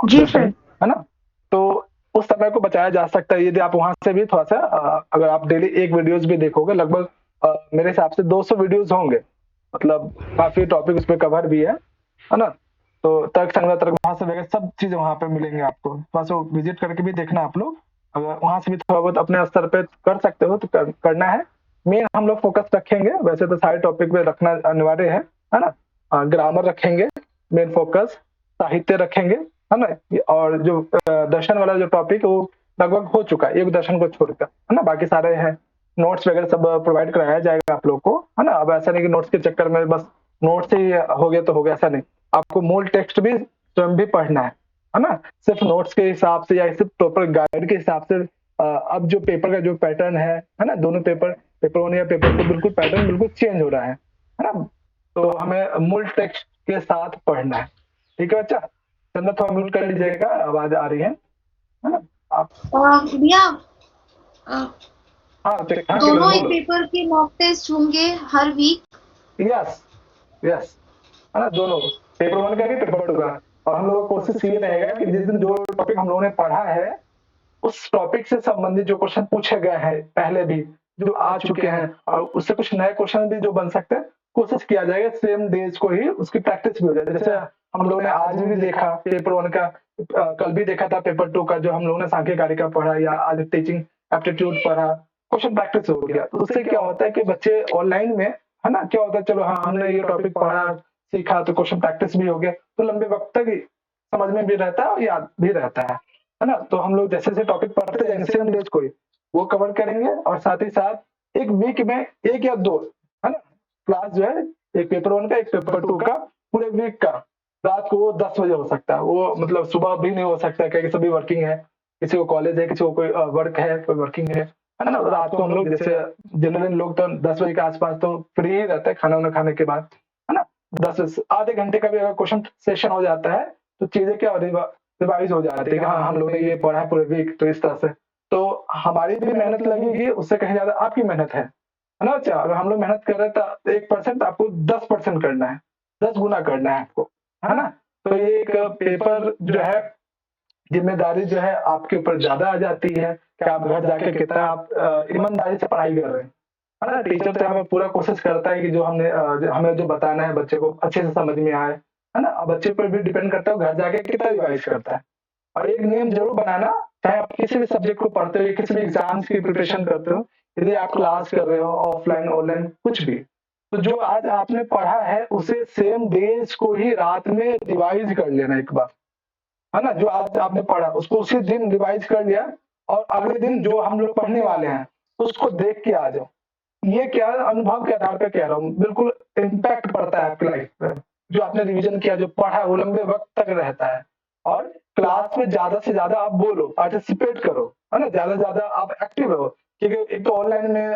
जी सर। है ना। तो उस समय को बचाया जा सकता है यदि आप वहां से भी थोड़ा सा अगर आप डेली एक वीडियोस भी देखोगे, लगभग मेरे हिसाब से 200 वीडियोस होंगे, मतलब काफी टॉपिक उसमें कवर भी है ना। तो तर्क संग्रह, तर्क भाषा वगैरह सब चीजें वहां पे मिलेंगे आपको, थोड़ा सा विजिट करके भी देखना आप लोग। अगर वहां से भी थोड़ा बहुत अपने स्तर पे कर सकते हो तो करना है। मेन हम लोग फोकस रखेंगे, वैसे तो सारे टॉपिक पे रखना अनिवार्य है ना। ग्रामर रखेंगे मेन फोकस, साहित्य रखेंगे, है ना। और जो दर्शन वाला जो टॉपिक है वो लगभग हो चुका है, एक दर्शन को छोड़कर, है ना। बाकी सारे हैं, नोट्स वगैरह सब प्रोवाइड कराया जाएगा आप लोग को, है ना। अब ऐसा नहीं कि नोट्स के चक्कर में बस नोट्स ही हो गया तो हो गया, ऐसा नहीं। आपको मूल टेक्स्ट भी स्वयं भी पढ़ना है ना। सिर्फ नोट्स के हिसाब से या सिर्फ प्रॉपर गाइड के हिसाब से अब जो पेपर का जो पैटर्न है ना, दोनों पेपर 1 या पेपर 2 बिल्कुल पैटर्न बिल्कुल चेंज हो रहा है ना। तो हमें मूल टेक्स्ट के साथ पढ़ना है, ठीक है बच्चा। चंदा थोड़ा म्यूट कर लीजिएगा, आवाज आ रही है ना आप। भैया हाँ दोनों ही पेपर के मॉक टेस्ट होंगे हर वीक? यस यस, है ना। दोनों पेपर 1 का भी पेपर 2 का। और हम लोग को कोशिश ये रहेगा कि जिस दिन जो टॉपिक हम लोगों ने पढ़ा है उस टॉपिक से संबंधित जो क्वेश्चन पूछे गए हैं पहले भी, जो आ चुके हैं, और उससे कुछ नए क्वेश्चन भी जो बन सकते हैं, कोशिश किया जाएगा सेम डेज को ही उसकी प्रैक्टिस भी हो जाए। जैसे हम लोगों ने आज भी देखा पेपर 1 का, कल भी देखा था पेपर 2 का, जो हम लोगों ने सांख्यिक कारिका पढ़ा या आज टीचिंग एप्टीट्यूड पढ़ा, क्वेश्चन प्रैक्टिस हो गया। तो उससे क्या होता है कि बच्चे ऑनलाइन में, है ना, क्या होता है, चलो हाँ हमने ये टॉपिक पढ़ा सीखा तो क्वेश्चन प्रैक्टिस भी हो गया, तो लंबे वक्त तक समझ में भी रहता है और याद भी रहता है ना। तो हम लोग जैसे जैसे टॉपिक पढ़ते जाएंगे सेम डेज को ही वो कवर करेंगे, और साथ ही साथ एक वीक में 1 या 2, है ना, क्लास जो है, एक पेपर 1 का एक पेपर 2 का, पूरे वीक का रात को वो 10 बजे हो सकता है, वो मतलब सुबह भी नहीं हो सकता है क्योंकि सभी वर्किंग है, किसी को कॉलेज है, किसी को कोई वर्क है, कोई वर्किंग है ना। रात को हम लोग जैसे जनरल लोग तो 10 बजे के आसपास तो फ्री ही रहता है खाना वाना खाने के बाद, है ना। 10 आधे घंटे का भी अगर क्वेश्चन सेशन हो जाता है तो चीजें क्या रिवाइज हो जाती है कि हाँ हम लोग ने ये पढ़ा है पूरे वीक, तो इस तरह से तो हमारी भी मेहनत लगेगी, उससे कहीं ज्यादा आपकी मेहनत है ना बच्चा। अगर हम लोग मेहनत कर रहे हैं तो 1% आपको 10% करना है, 10 गुना करना है आपको, है ना। तो ये एक पेपर जो है, जिम्मेदारी जो है आपके ऊपर ज्यादा आ जाती है कि आप घर जाके कितना आप ईमानदारी से पढ़ाई कर रहे हैं, है ना। टीचर तो हमें पूरा कोशिश करता है कि जो हमें जो बताना है बच्चे को अच्छे से समझ में आए, है ना। अब बच्चे पर भी डिपेंड करता है घर जाके कितना रिवाइज करता है। और एक नियम जरूर बनाना, चाहे आप किसी भी सब्जेक्ट को पढ़ते हो, किसी भी एग्जाम्स की प्रिपरेशन करते हो, यदि आप क्लास कर रहे हो ऑफलाइन ऑनलाइन कुछ भी, तो जो आज आपने पढ़ा है उसे सेम डेज को ही रात में रिवाइज कर लेना एक बार, है ना। जो आज आपने पढ़ा उसको उसी दिन रिवाइज कर लिया, और अगले दिन जो हम लोग पढ़ने वाले हैं उसको देख के आ जाओ। ये क्या अनुभव के आधार पर कह रहा हूँ, बिल्कुल इम्पैक्ट पड़ता है आपकी लाइफ पे। जो आपने रिवीजन किया, जो पढ़ा है वो लंबे वक्त तक रहता है। और क्लास में ज्यादा से ज्यादा आप बोलो, पार्टिसिपेट करो, है ना, ज्यादा से ज्यादा आप एक्टिव रहो, क्योंकि एक तो ऑनलाइन में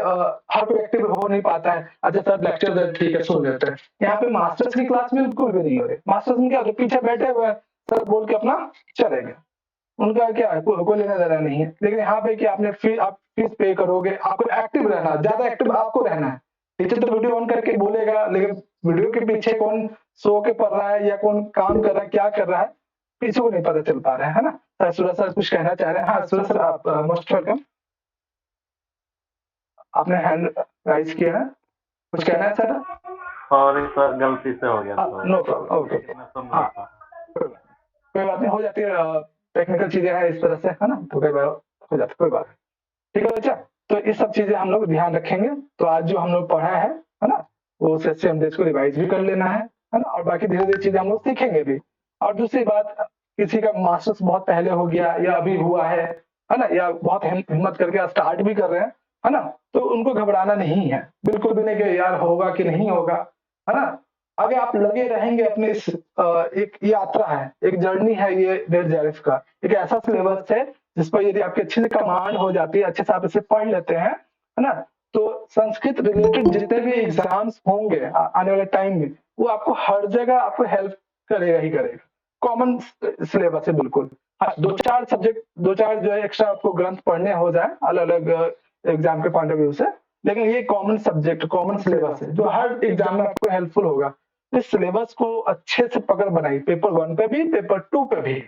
हर कोई एक्टिव हो नहीं पाता है। अच्छा सर लेक्चर दे, ठीक है सुन लेते हैं। यहाँ पे मास्टर्स की क्लास में बिल्कुल भी नहीं हो रही। मास्टर्स में क्या होता है, पीछे बैठे हुए हैं, सर बोल के अपना चले गए, उनका क्या है, कोई लेना देना नहीं है। लेकिन यहाँ पे क्या आप फीस पे करोगे, आपको एक्टिव रहना, ज्यादा एक्टिव आपको रहना है। टीचर तो वीडियो ऑन करके बोलेगा, लेकिन वीडियो के पीछे कौन सो के पढ़ रहा है या कौन काम कर रहा है, क्या कर रहा है, किसी को नहीं पता चल पा रहा है ना। सर सूरज सर कुछ कहना चाह रहे हैं? हाँ सूरज सर, आप मोस्ट वेलकम, आपने हैंड राइज किया है, कुछ कहना है सर? सॉरी सर, गलती से हो गया। नो प्रॉब्लम, ओके, कोई बात नहीं, हो जाती है, टेक्निकल चीजें हैं इस तरह से, है ना, तो कई बार हो जाता है, कोई बात नहीं। ठीक है बच्चा, तो ये सब चीजें हम लोग ध्यान रखेंगे। तो आज जो हम लोग पढ़ा है ना, वो सेम डेज को रिवाइज भी कर लेना है ना, और बाकी धीरे धीरे चीजें हम लोग सीखेंगे भी। और दूसरी बात, किसी का मास्टर्स बहुत पहले हो गया या अभी हुआ है ना, या बहुत हिम्मत करके स्टार्ट भी कर रहे हैं, है ना, तो उनको घबराना नहीं है, बिल्कुल भी नहीं कि यार होगा कि नहीं होगा, है ना। अगर आप लगे रहेंगे अपने इस एक यात्रा है, एक जर्नी है ये नेट जेआरएफ का, एक ऐसा सिलेबस है जिस पर यदि आपकी अच्छे से कमांड हो जाती है, अच्छे से आप इसे पढ़ लेते हैं, है ना, तो संस्कृत रिलेटेड जितने भी एग्जाम्स होंगे आने वाले टाइम में, वो आपको हर जगह आपको हेल्प करेगा ही करेगा। कॉमन सिलेबस है बिल्कुल। हाँ, दो चार जो है एक्स्ट्रा आपको ग्रंथ पढ़ने हो जाए अलग अलग एग्जाम के पॉइंट ऑफ व्यू से, लेकिन ये कॉमन सब्जेक्ट, कॉमन सिलेबस है जो हर एग्जाम में आपको हेल्पफुल होगा। इस सिलेबस को अच्छे से पकड़ बनाई, पेपर 1 पे भी, पेपर 2 पे भी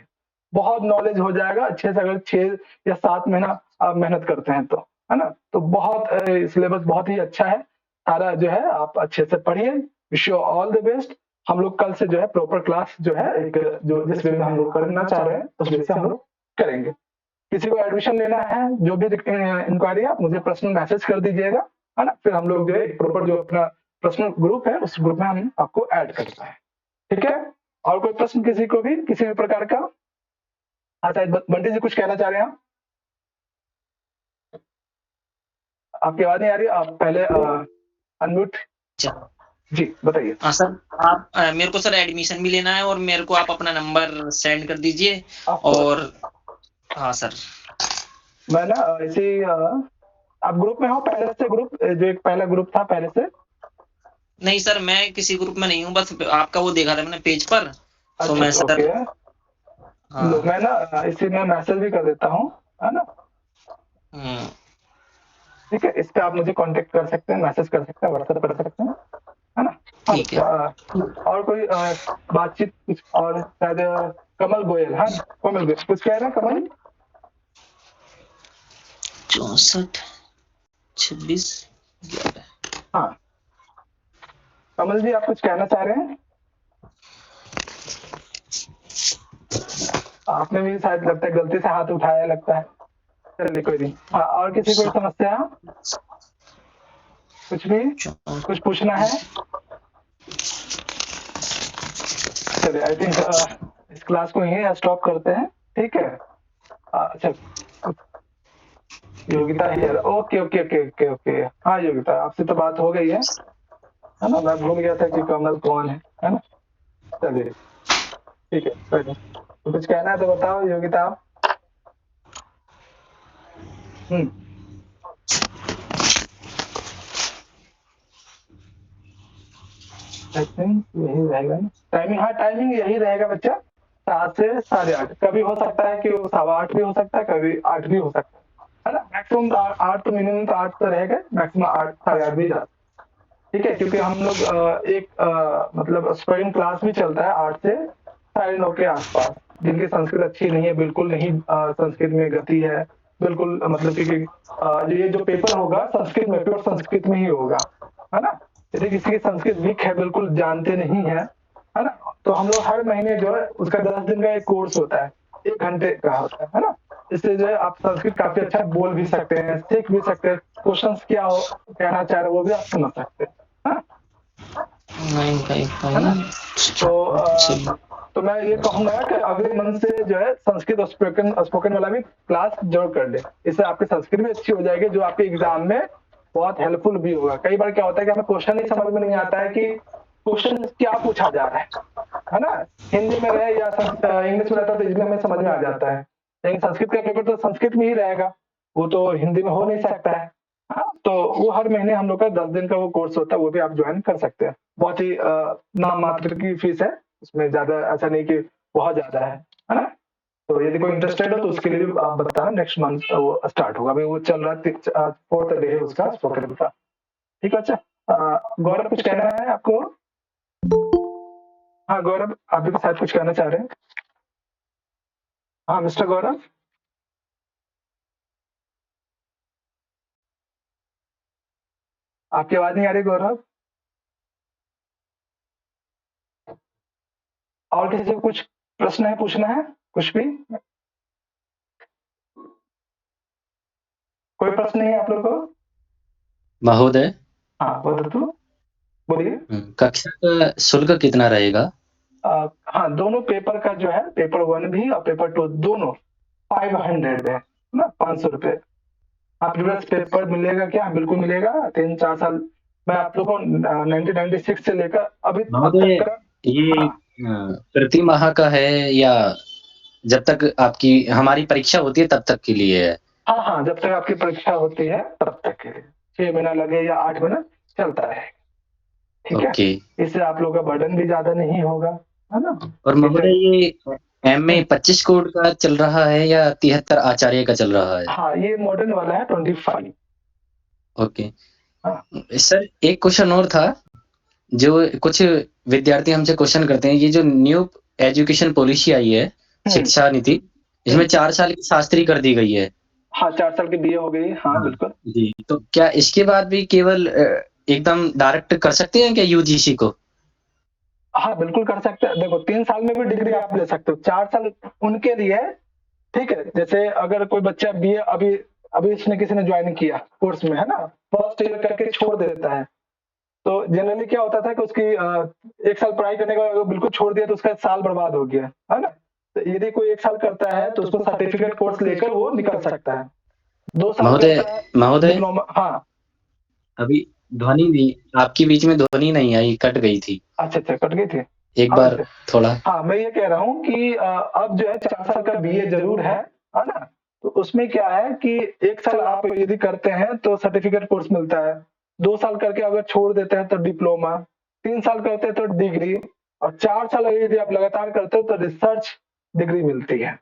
बहुत नॉलेज हो जाएगा अच्छे से, अगर 6 या 7 महीना आप मेहनत करते हैं तो, है ना। तो बहुत सिलेबस बहुत ही अच्छा है, सारा जो है आप अच्छे से पढ़िए। Wish you all the best. हम लोग कल से जो है प्रॉपर क्लास जो है एक जो जिस वे में हम लोग करना चाह रहे हैं उस वे से हम लोग करेंगे। किसी को एडमिशन लेना है, जो भी इंक्वायरी आप मुझे पर्सनल मैसेज कर दीजिएगा, है ना, फिर हम लोग जो है प्रॉपर जो अपना पर्सनल ग्रुप है उस ग्रुप में हम आपको ऐड करते हैं। ठीक है, और कोई प्रश्न किसी को भी किसी भी प्रकार का? अच्छा बंटी जी कुछ कहना चाह रहे हैं आप? आपकी आवाज नहीं आ रही, आप पहले अनम्यूट। जी बताइए। हाँ सर, आप मेरे को सर एडमिशन भी लेना है और मेरे को आप अपना नंबर सेंड कर दीजिए। और हाँ सर, मैं ना ऐसे आप ग्रुप में हो पहले से? ग्रुप जो एक पहला ग्रुप था पहले से? नहीं सर, मैं किसी ग्रुप में नहीं हूँ, बस आपका वो देखा था मैंने पेज पर। तो मैं सर हाँ। मैं ना इसी में मैसेज भी कर देता हूँ, है ना। ठीक है, इस पे आप मुझे कांटेक्ट कर सकते हैं, मैसेज कर सकते हैं, व्हाट्सएप कर सकते हैं, है ना। ठीक है। और कोई बातचीत कुछ? और शायद कमल गोयल, हाँ कमल गोयल कुछ कह रहे हैं? कमल 64 26 11। हाँ कमल जी, आप कुछ कहना चाह रहे हैं? आपने भी शायद लगता है गलती से हाथ उठाया लगता है, चलिए कोई नहीं। हाँ, और किसी कोई समस्या, कुछ भी कुछ पूछना है? चलिए आई थिंक इस क्लास को यहीं स्टॉप करते हैं। ठीक है, अच्छा Yogita here, okay okay okay okay okay. हाँ योगिता, आपसे तो बात हो गई है ना, मैं भूल गया था कि कमल कौन है ना। चलिए ठीक है, कोई नहीं। तो कुछ कहना है तो बताओ योगिता आप। यही रहेगा टाइमिंग? हाँ टाइमिंग यही रहेगा बच्चा, 7 से 8:30। कभी हो सकता है कि वो 8:15 भी हो सकता है, कभी 8 भी हो सकता है ना। मैक्सिमम 8 तो मिनिमम तो 8 तो रहेगा, मैक्सिमम 8 साढ़े 8 भी जाता है। ठीक है, क्योंकि हम लोग एक मतलब स्टूडेंट क्लास भी चलता है 8 से 9:30 के आसपास। जिनकी संस्कृत अच्छी नहीं है, बिल्कुल नहीं संस्कृत में गति है बिल्कुल, मतलब कि ये जो पेपर होगा संस्कृत में, प्योर संस्कृत में ही होगा, है ना। यदि किसी की संस्कृत वीक है, बिल्कुल जानते नहीं है ना, तो हम लोग हर महीने जो है उसका 10 दिन का एक कोर्स होता है, 1 घंटे का होता है ना। इससे जो है आप संस्कृत काफी अच्छा बोल भी सकते हैं, सीख भी सकते हैं, क्वेश्चंस क्या हो कहना चाह रहे हैं वो भी आप समझ सकते हैं, हाँ? है ना? तो मैं ये कहूंगा कि अगले मंथ से जो है संस्कृत और स्पोकन वाला भी क्लास जॉइन कर ले, इससे आपकी संस्कृत भी अच्छी हो जाएगी, जो आपके एग्जाम में बहुत हेल्पफुल भी होगा। कई बार क्या होता है कि हमें क्वेश्चन ही समझ में नहीं आता है कि क्वेश्चन क्या पूछा जा रहा है ना? हिंदी में रहे या इंग्लिश में रहता है तो इजीली हमें समझ में आ जाता है, लेकिन संस्कृत का पेपर तो संस्कृत में ही रहेगा, वो तो हिंदी में हो नहीं सकता है। हाँ, तो वो हर महीने हम लोग का 10 दिन का वो कोर्स होता है, वो भी आप ज्वाइन कर सकते हैं। बहुत ही नाम मात्र की फीस है, उसमें ज्यादा ऐसा नहीं कि बहुत ज्यादा है ना? तो यदि कोई इंटरेस्टेड हो तो उसके लिए भी आप बताना, नेक्स्ट मंथ वो स्टार्ट होगा, अभी वो चल रहा है, 4th डे है उसका स्पोकन का। ठीक है, अच्छा गौरव कुछ कहना है आपको? हाँ गौरव, आप भी शायद कुछ कहना चाह रहे हैं। हाँ मिस्टर गौरव, आपकी आवाज नहीं आ रही गौरव। और किसी से कुछ प्रश्न है, पूछना है कुछ भी? कोई प्रश्न नहीं है आप लोगों को? महोदय, हाँ वदतु, बोलिए। कक्षा का शुल्क कितना रहेगा? हाँ, दोनों पेपर का जो है, पेपर 1 भी और पेपर 2 दोनों 500 है ना, 500 रुपए। आप प्रीवियस पेपर मिलेगा क्या? बिल्कुल मिलेगा, 3-4 साल मैं आप लोगों को 1996 से लेकर अभी अब महोदय, तक का। ये हाँ, प्रति माह का है या जब तक आपकी हमारी परीक्षा होती है तब तक के लिए है? हाँ, जब तक आपकी परीक्षा होती है तब तक के लिए, 6 महीना लगे या 8 महीना चलता है, ठीक है? ओके। इससे आप लोगों का बर्डन भी ज्यादा नहीं होगा, है ना? और महोदय, ये MA 25 कोड का चल रहा है या 73 आचार्य का चल रहा है? हाँ, ये मॉडर्न वाला है 25। ओके। हाँ। सर एक क्वेश्चन और था, जो कुछ विद्यार्थी हमसे क्वेश्चन करते हैं, ये जो न्यू एजुकेशन पॉलिसी आई है, शिक्षा नीति, इसमें 4 साल की शास्त्री कर दी गई है। हाँ, 4 साल की BA हो गई। हाँ बिल्कुल जी, तो क्या इसके बाद भी केवल एकदम डायरेक्ट कर सकते हैं क्या UGC को? हाँ बिल्कुल कर सकते हैं। देखो 3 साल में भी डिग्री आप ले सकते हो, 4 साल उनके लिए, ठीक है? जैसे अगर कोई बच्चा BA अभी अभी इसने किसी ने ज्वाइन किया कोर्स में, है ना, फर्स्ट ईयर करके छोड़ देता है, तो जनरली क्या होता था कि उसकी 1 साल पढ़ाई करने के बाद बिल्कुल छोड़ दिया तो उसका साल बर्बाद हो गया, है ना? तो यदि कोई 1 साल करता है तो उसको सर्टिफिकेट कोर्स लेकर वो निकल सकता है। 2 साल करता है महोदय, डिप्लोमा। हाँ, अभी ध्वनि भी आपकी बीच में ध्वनि नहीं आई, कट गई थी। अच्छा कट गई थी एक बार थोड़ा। हाँ, मैं ये कह रहा हूँ कि अब जो है 4 साल का BA जरूर है ना? तो उसमें क्या है कि 1 साल आप यदि करते हैं तो सर्टिफिकेट कोर्स मिलता है, 2 साल करके अगर छोड़ देते हैं तो डिप्लोमा, 3 साल करते हैं तो डिग्री, और 4 साल यदि आप लगातार करते हो तो रिसर्च डिग्री मिलती है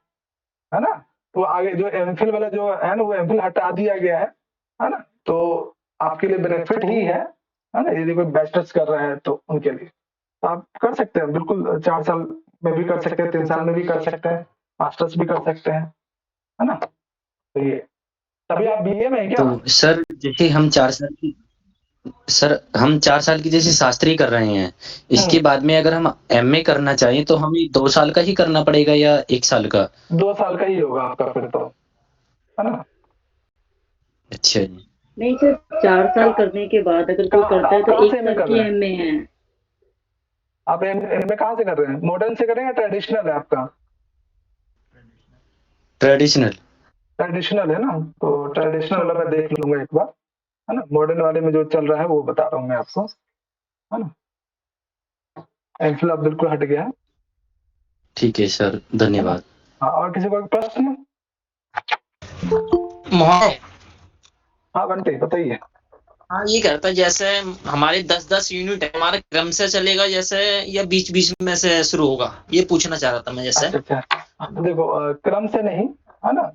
ना? तो आगे जो MPhil वाला जो है ना, वो MPhil हटा दिया गया है ना? तो आपके लिए बेनिफिट ही है ना? यदि कोई बैचलर्स कर रहा है तो उनके लिए तो आप कर सकते हैं बिल्कुल, 4 साल में भी कर सकते हैं, 3 साल में भी कर सकते हैं, मास्टर्स भी कर सकते हैं, है ना? तो ये तभी आप BA में हैं क्या? तो सर जैसे हम 4 साल की जैसे शास्त्री कर रहे हैं, इसके बाद में अगर हम MA करना चाहें तो हमें 2 साल का ही करना पड़ेगा या 1 साल का? 2 साल का ही होगा आपका फिर तो, है ना? अच्छा जी। नहीं सर, 4 साल करने के बाद अगर कोई करता है तो कहाँ 1 से MA साल कर की रहे हैं? MA है। आप MA कहाँ से कर रहे हैं? मॉडर्न से कर रहे हैं या ट्रेडिशनल है आपका? ट्रेडिशनल है ना? तो ट्रेडिशनल वाला मैं देख लूंगा एक बार, है ना? मॉडर्न वाले में जो चल रहा है वो बता रहा हूँ मैं आपको, है ना? MPhil अब बिल्कुल हट गया है। ठीक है सर, धन्यवाद। हाँ, और किसी को प्रश्न? महोदय, हाँ बंटी बताइए। हाँ ये कहता है जैसे हमारे 10-10 यूनिट है, हमारा क्रम से चलेगा जैसे या बीच बीच में से शुरू होगा, ये पूछना चाह रहा था मैं। जैसे अच्छा देखो क्रम से नहीं, है ना?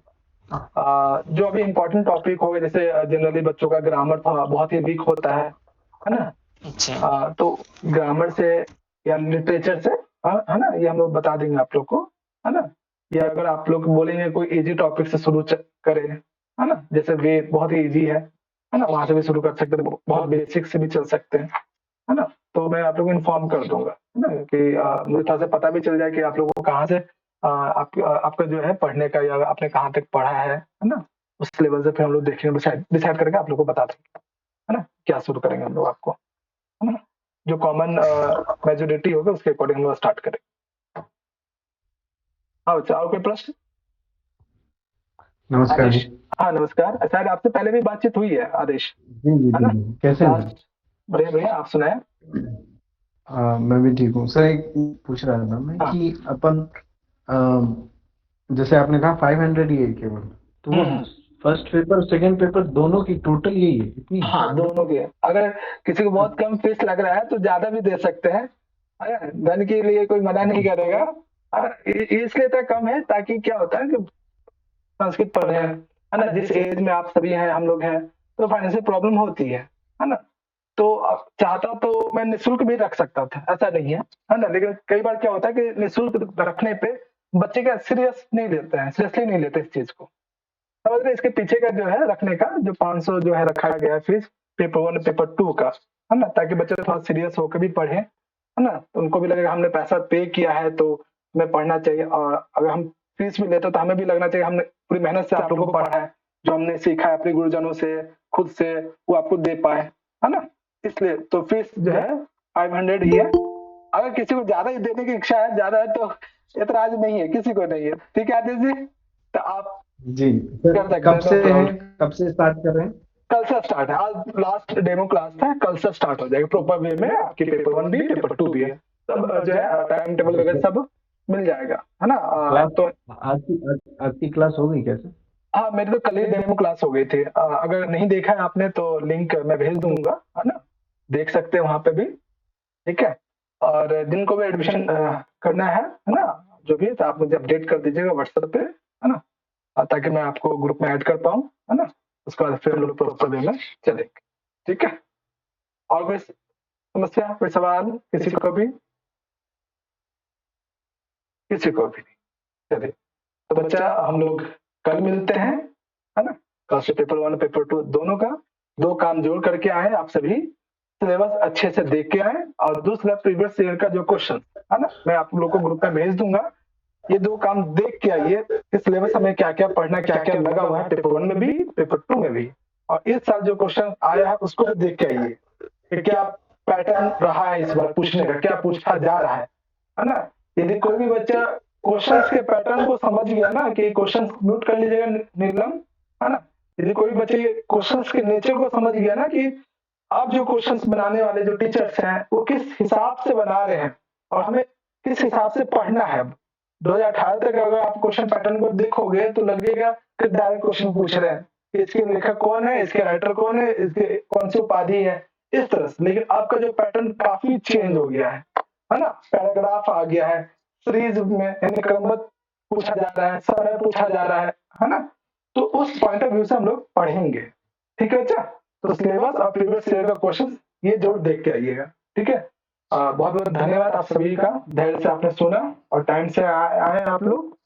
जो अभी इम्पोर्टेंट टॉपिक हो गए, जैसे जनरली बच्चों का ग्रामर था बहुत ही वीक होता है ना? अच्छा। तो ग्रामर से या लिटरेचर से, है ना, ये हम लोग बता देंगे आप लोग को, है ना? या अगर आप लोग बोलेंगे कोई इजी टॉपिक से शुरू करें, है ना, जैसे वेद बहुत ही इजी है ना, वहां से भी शुरू कर सकते हैं, बहुत बेसिक से भी चल सकते हैं, है ना? तो मैं आप लोग को इन्फॉर्म कर दूंगा, है ना, कि मुझे थोड़ा सा पता भी चल जाए कि आप लोगों को कहाँ से आपका जो है पढ़ने का या आपने कहाँ तक पढ़ा है ना, उस लेवल से फिर हम लोग देखेंगे, डिसाइड करके आप लोग को बता देंगे, है ना, क्या शुरू करेंगे हम लोग आपको, है ना, जो कॉमन मेजोरिटी होगा उसके अकॉर्डिंग हम लोग स्टार्ट करेंगे। हाँ बच्चा, और कोई प्रश्न? नमस्कार जी। हाँ नमस्कार, शायद आपसे पहले भी बातचीत हुई है आदेश, जी जी है ना? जी, कैसे हैं? बढ़िया बढ़िया, आप सुनाए? मैं भी ठीक हूँ सर। एक पूछ रहा था मैं हाँ। कि अपन जैसे आपने कहा 500 ही है केवल, तो वो फर्स्ट पेपर सेकंड पेपर दोनों की टोटल यही है इतनी? हाँ दोनों के। अगर किसी को बहुत कम फीस लग रहा है तो ज्यादा भी दे सकते हैं, है ना? धन के लिए कोई मना नहीं करेगा। इसलिए तो कम है ताकि क्या होता है कि संस्कृत पढ़े, है ना, जिस एज में आप सभी हैं, हम लोग हैं, तो फाइनेंशियल प्रॉब्लम होती है ना, तो अब चाहता तो मैं निःशुल्क भी रख सकता था, ऐसा नहीं है ना, लेकिन कई बार क्या होता है कि निःशुल्क रखने पे बच्चे का सीरियसली नहीं लेते इस चीज को, समझ रहे? इसके पीछे का जो है रखने का जो 500 जो है रखा गया है फीस पेपर 1 पेपर 2 का, है ना, ताकि बच्चे थोड़ा सीरियस होकर भी पढ़े, है ना, तो उनको भी लगेगा हमने पैसा पे किया है तो हमें पढ़ना चाहिए, और अगर हम फीस भी लेते तो हमें भी लगना चाहिए हमने पूरी मेहनत से आप लोगों को पढ़ा है, जो हमने सीखा है अपने गुरुजनों से, खुद से, वो आपको दे पाए, है ना, इसलिए तो फीस जो है 500 ही है। अगर किसी को ज्यादा ही देने की इच्छा है, ज्यादा है तो एतराज नहीं है, किसी को नहीं है, ठीक है आदित्य जी? तो आप जी सर, कब से स्टार्ट कर रहे हैं? कल से स्टार्ट है, आज लास्ट डेमो क्लास था, कल से स्टार्ट हो जाएगा प्रॉपर वे में, आपकी पेपर 1 भी पेपर 2 भी है, सब जो है टाइम टेबल वगैरह सब मिल जाएगा, है ना? तो आज की क्लास हो गई कैसे? हाँ मेरी तो कल ही डेमो क्लास हो गई थी, अगर नहीं देखा है आपने तो लिंक मैं भेज दूंगा, है ना, देख सकते हैं वहां पे भी, ठीक है? और जिनको भी एडमिशन करना है ना, जो भी है, तो आप मुझे अपडेट कर दीजिएगा व्हाट्सएप पे, है ना, ताकि मैं आपको ग्रुप में ऐड कर पाऊँ, है ना, उसके बाद फिर हम लोग प्रॉपर वे में चलेंगे, ठीक है? और कोई समस्या, कोई सवाल किसी को भी? किसी को भी नहीं, चलिए तो बच्चा हम लोग कल मिलते हैं, है ना, कल से पेपर 1 पेपर 2 दोनों का 2 काम जोड़ करके आए, आप सभी सिलेबस अच्छे से देख के आए, और दूसरा प्रीवियस ईयर का जो क्वेश्चन है ना, मैं आप लोगों को ग्रुप में भेज दूंगा, ये 2 काम देख के आइए कि सिलेबस हमें क्या क्या पढ़ना, क्या क्या लगा हुआ है पेपर 1 में भी पेपर 2 में भी, और इस साल जो क्वेश्चन आया है उसको भी देख के आइए कि क्या पैटर्न रहा है इस बार पूछने का, क्या पूछा जा रहा है ना? यदि कोई भी बच्चा क्वेश्चंस के पैटर्न को समझ गया ना, कि क्वेश्चन म्यूट कर लीजिएगा निर्लम, है ना, यदि कोई बच्चे क्वेश्चंस के नेचर को समझ गया ना, कि आप जो क्वेश्चंस बनाने वाले जो टीचर्स हैं वो किस हिसाब से बना रहे हैं और हमें किस हिसाब से पढ़ना है। 2018 तक अगर आप क्वेश्चन पैटर्न को देखोगे तो लगेगा कि डायरेक्ट क्वेश्चन पूछ रहे हैं, इसके लेखक कौन है, इसके राइटर कौन है, इसके कौन सी उपाधि है, इस तरह से। लेकिन आपका जो पैटर्न काफी चेंज हो गया है ना, पैराग्राफ आ गया है, सीरीज में यानी क्रमबद्ध पूछा जा रहा है, समय पूछा जा रहा है ना, तो उस पॉइंट ऑफ व्यू से हम लोग पढ़ेंगे, ठीक है बच्चा? तो सिलेबस और प्रीवियस ईयर का क्वेश्चन ये जरूर देख के आइएगा, ठीक है? बहुत बहुत धन्यवाद आप सभी का, धैर्य से आपने सुना और टाइम से आए आप लोग।